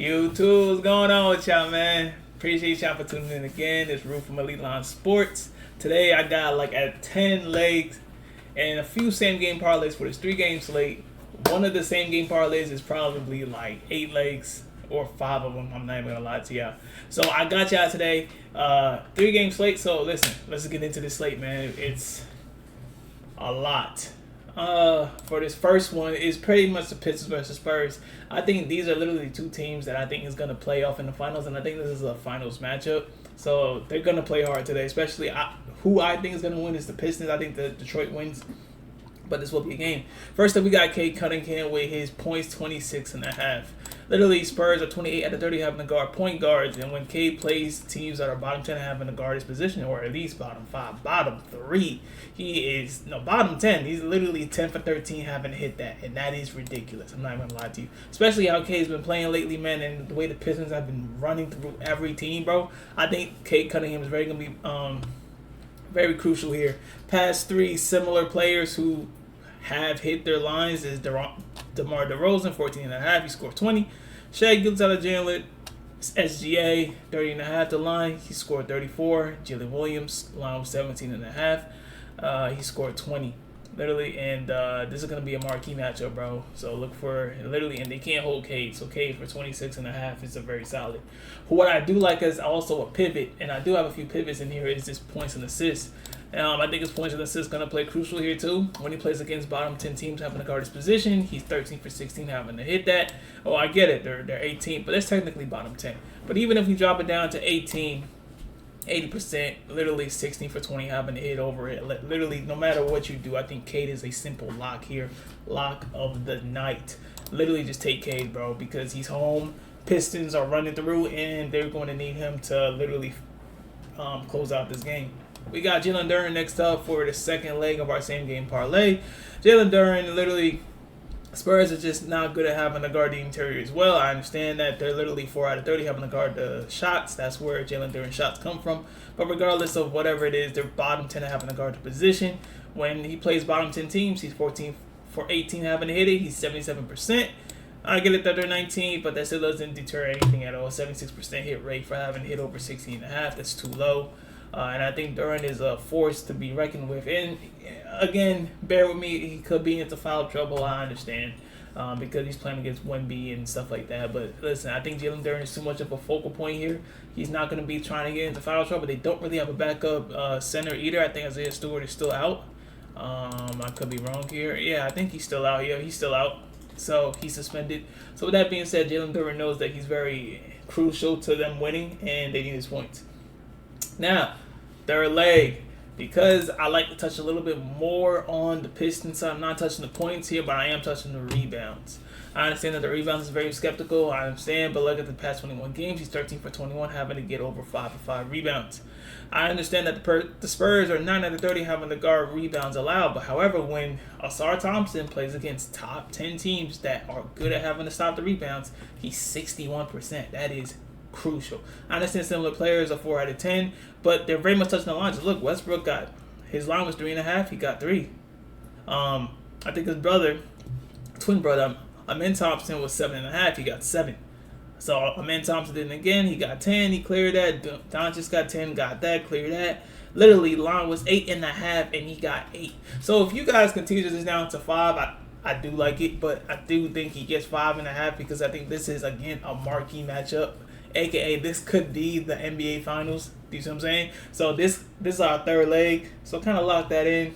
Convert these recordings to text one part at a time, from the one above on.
YouTube, what's going on with y'all, man? Appreciate y'all for tuning in again. It's Rue from Elite Line Sports. Today I got like at 10 legs and a few same game parlays for this 3-game slate. One of the same game parlays is probably like 8 legs or 5 of them. I'm not even gonna lie to y'all. So I got y'all today, 3-game slate. So listen, let's get into this slate, man. It's a lot. For this first one is pretty much the Pistons versus Spurs. I think these are literally two teams that I think is going to play off in the finals, and I think this is a finals matchup. So they're going to play hard today, especially who I think is going to win is the Pistons. I think the Detroit wins, but this will be a game. First up, we got Cade Cunningham with his points, 26.5. Literally, Spurs are 28 out of 30 having to guard point guards, and when Cade plays teams that are bottom 10 having to guard his position, or at least bottom 5, bottom 3, bottom 10. He's literally 10 for 13 having to hit that, and that is ridiculous. I'm not even gonna lie to you. Especially how Cade's been playing lately, man, and the way the Pistons have been running through every team, bro. I think Cade Cunningham is very very crucial here. Past 3 similar players who have hit their lines is DeMar DeRozan, 14.5. He scored 20. Shai Gilgeous-Alexander, SGA, 30.5 the line. He scored 34. Jalen Williams, line was 17.5. He scored 20. Literally, and this is going to be a marquee matchup, bro. So look for, literally, and they can't hold Cade. So Cade for 26.5 is a very solid. What I do like is also a pivot, and I do have a few pivots in here, is this points and assists. I think his points and assists going to play crucial here too. When he plays against bottom 10 teams having to guard his position, he's 13 for 16 having to hit that. Oh, I get it. They're 18, but that's technically bottom 10. But even if you drop it down to 18, 80%, literally 16 for 20 having to hit over it. Literally, no matter what you do, I think Cade is a simple lock here. Lock of the night. Literally just take Cade, bro, because he's home. Pistons are running through, and they're going to need him to literally close out this game. We got Jalen Duren next up for the second leg of our same game parlay. Jalen Duren, literally, Spurs are just not good at having to guard the interior as well. I understand that they're literally 4 out of 30 having to guard the shots. That's where Jalen Duren's shots come from. But regardless of whatever it is, they're bottom 10 having to guard the position. When he plays bottom 10 teams, he's 14 for 18 having to hit it. He's 77%. I get it that they're 19, but that still doesn't deter anything at all. 76% hit rate for having to hit over 16.5. That's too low. And I think Duren is a force to be reckoned with. And again, bear with me, he could be into foul trouble. I understand because he's playing against Wemby and stuff like that. But listen, I think Jalen Duren is too much of a focal point here. He's not going to be trying to get into foul trouble. They don't really have a backup center either. I think Isaiah Stewart is still out. I could be wrong here. Yeah, I think he's still out here. He's still out. So he's suspended. So with that being said, Jalen Duren knows that he's very crucial to them winning, and they need his points. Now, third leg, because I like to touch a little bit more on the Pistons side. I'm not touching the points here, but I am touching the rebounds. I understand that the rebounds is very skeptical. I understand, but look at the past 21 games. He's 13 for 21, having to get over 5 for 5 rebounds. I understand that the Spurs are 9 out of 30 having to guard rebounds allowed. But however, when Ausar Thompson plays against top 10 teams that are good at having to stop the rebounds, he's 61%. That is crucial. I understand similar players are 4 out of 10, but they're very much touching the lines. Look, Westbrook got his line was 3.5. He got 3. I think his twin brother, Amen Thompson, was 7.5. He got 7. So Amen Thompson did it again. He got 10. He cleared that. Don just got 10. Got that. Cleared that. Literally, line was 8.5, and he got 8. So if you guys continue this down to 5, I do like it, but I do think he gets 5.5 because I think this is again a marquee matchup. AKA, this could be the NBA Finals. Do you see what I'm saying? So this is our third leg. So kind of lock that in.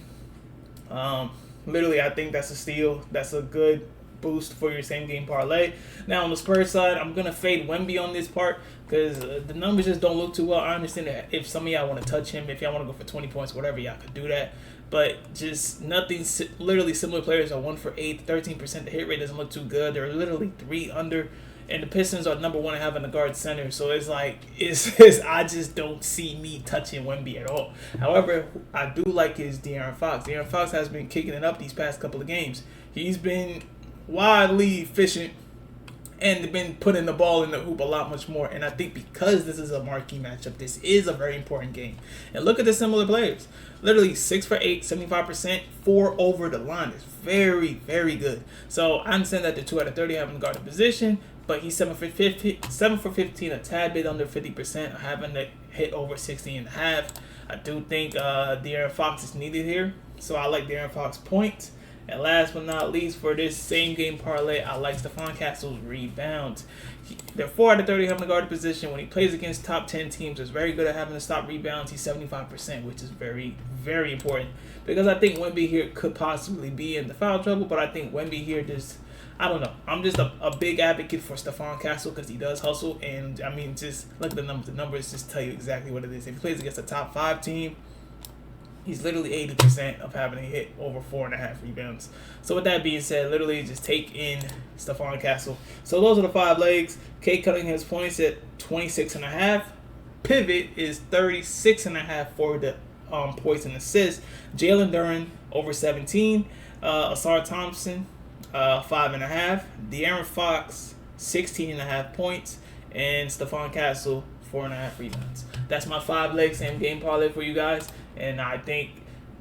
Literally, I think that's a steal. That's a good boost for your same game parlay. Now on the Spurs side, I'm gonna fade Wemby on this part because the numbers just don't look too well. I understand that if some of y'all want to touch him, if y'all want to go for 20 points, whatever, y'all could do that. But just nothing. Literally, similar players are 1 for 8, 13%. The hit rate doesn't look too good. They're literally 3 under. And the Pistons are number 1 at having a guard center. So it's like, I just don't see me touching Wemby at all. However, I do like his De'Aaron Fox. De'Aaron Fox has been kicking it up these past couple of games. He's been widely efficient and been putting the ball in the hoop a lot much more. And I think because this is a marquee matchup, this is a very important game. And look at the similar players. Literally 6 for 8, 75%, 4 over the line. Is very, very good. So I understand that the 2 out of 30 having to guard the position. but he's 7 for 15, a tad bit under 50%. I haven't hit over 60.5. I do think De'Aaron Fox is needed here, so I like De'Aaron Fox points. And last but not least, for this same game parlay, I like Stephon Castle's rebounds. They're 4 out of 30 having a guard position. When he plays against top 10 teams, he's very good at having to stop rebounds. He's 75%, which is very, very important. Because I think Wemby here could possibly be in the foul trouble, but I think Wemby here I don't know. I'm just a big advocate for Stephon Castle because he does hustle. And, I mean, just look at the numbers. The numbers just tell you exactly what it is. If he plays against a top 5 team, he's literally 80% of having to hit over 4.5 rebounds. So with that being said, literally just take in Stephon Castle. So those are the 5 legs. Cade Cunningham's points at 26.5. Pivot is 36.5 for the points and assists. Jalen Duren over 17. Asar Thompson 5.5. De'Aaron Fox 16.5 points. And Stephon Castle 4.5 rebounds. That's my 5 leg same game parlay for you guys. And I think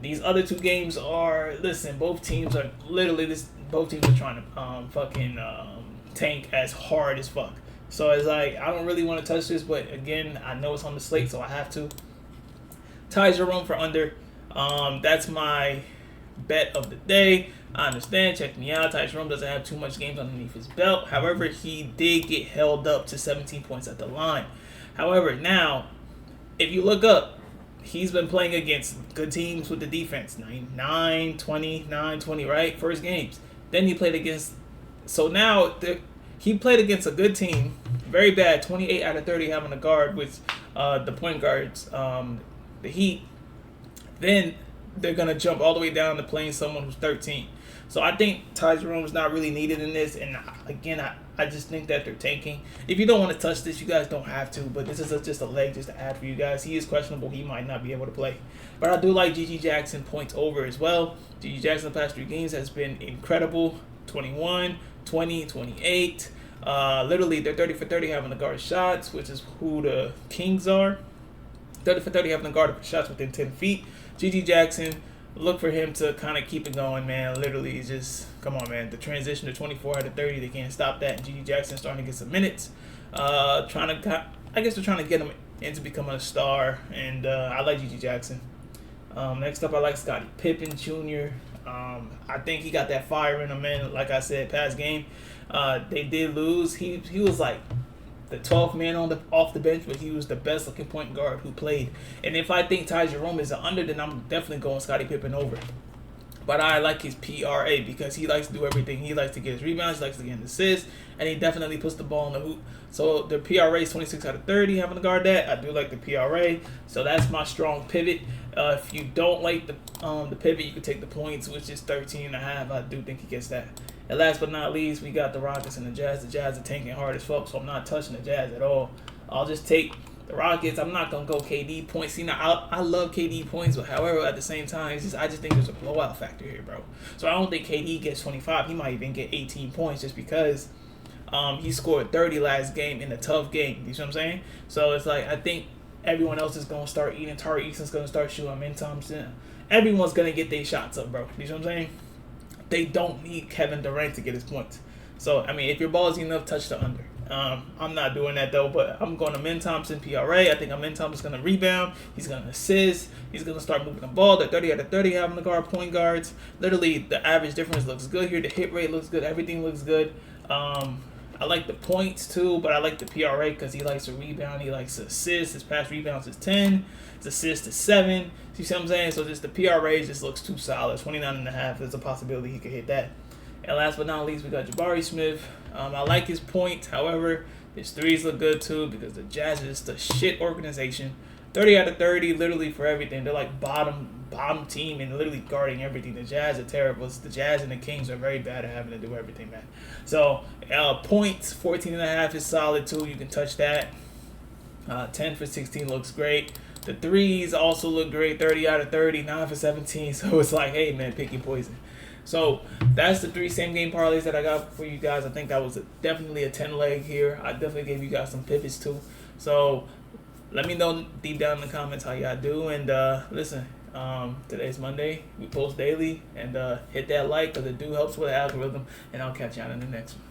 these other 2 games are, listen, both teams are literally both teams are trying to tank as hard as fuck. So it's like, I don't really want to touch this, but again, I know it's on the slate, so I have to. Ty Jerome for under. That's my bet of the day. I understand, check me out. Ty Jerome doesn't have too much games underneath his belt. However, he did get held up to 17 points at the line. However, now, if you look up, he's been playing against good teams with the defense. 9-20, right? First games. Then he played against... So now, he played against a good team. Very bad. 28 out of 30 having a guard with the point guards, the Heat. Then they're going to jump all the way down to playing someone who's 13. So I think Ty Jerome is not really needed in this. And again, I just think that they're tanking. If you don't want to touch this, you guys don't have to. But this is just a leg just to add for you guys. He is questionable. He might not be able to play. But I do like G.G. Jackson points over as well. G.G. Jackson the past 3 games has been incredible. 21, 20, 28. Literally, they're 30 for 30 having the guard shots, which is who the Kings are. 30 for 30 having the guard shots within 10 feet. G.G. Jackson, look for him to kind of keep it going, man. Literally, just, come on, man. The transition to 24 out of 30, they can't stop that. And G.G. Jackson starting to get some minutes. I guess they're trying to get him into becoming a star. And I like G.G. Jackson. Next up, I like Scottie Pippen Jr. I think he got that fire in him, man. Like I said, past game, they did lose. He was like the 12th man off the bench, but he was the best looking point guard who played. And if I think Ty Jerome is an under, then I'm definitely going Scottie Pippen over. But I like his PRA because he likes to do everything. He likes to get his rebounds, he likes to get an assist, and he definitely puts the ball in the hoop. So the PRA is 26 out of 30 having to guard that. I do like the PRA. So that's my strong pivot. If you don't like the pivot, you can take the points, which is 13.5. I do think he gets that. And last but not least, we got the Rockets and the Jazz. The Jazz are tanking hard as fuck, so I'm not touching the Jazz at all. I'll just take the Rockets. I'm not going to go KD points. See, now, I love KD points, but however, at the same time, I just think there's a blowout factor here, bro. So I don't think KD gets 25. He might even get 18 points just because he scored 30 last game in a tough game. You see what I'm saying? So it's like, I think everyone else is going to start eating. Tari Easton's going to start shooting. Min Thompson. Everyone's going to get their shots up, bro. You see what I'm saying? They don't need Kevin Durant to get his points. So, I mean, if you're ballsy enough, touch the under. I'm not doing that, though, but I'm going to Min Thompson PRA. I think Min Thompson's going to rebound. He's going to assist. He's going to start moving the ball. They're 30 out of 30 having the guard point guards. Literally, the average difference looks good here. The hit rate looks good. Everything looks good. I like the points, too, but I like the PRA because he likes to rebound. He likes to assist. His past rebounds is 10. His assist is 7. See what I'm saying? So just the PRA just looks too solid. 29.5. There's a possibility he could hit that. And last but not least, we got Jabari Smith. I like his points. However, his threes look good, too, because the Jazz is just a shit organization. 30 out of 30, literally for everything. They're like bottom team and literally guarding everything. The Jazz are terrible. The Jazz and the Kings are very bad at having to do everything, man. So, points, 14.5 is solid, too. You can touch that. 10 for 16 looks great. The threes also look great. 30 out of 30, 9 for 17. So, it's like, hey, man, pick your poison. So, that's the 3 same game parlays that I got for you guys. I think that was definitely a 10 leg here. I definitely gave you guys some pivots, too. So, let me know deep down in the comments how y'all do. And listen, today's Monday. We post daily. And hit that like because it do helps with the algorithm. And I'll catch y'all in the next one.